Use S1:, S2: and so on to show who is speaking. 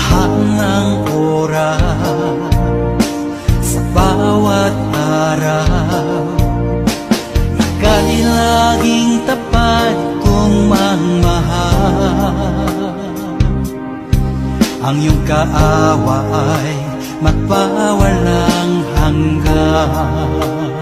S1: lahat ng oras, sa bawat araw, ika'y laging tapat kong magmahal. Ang iyong kaawa ay magpawalang hanggan.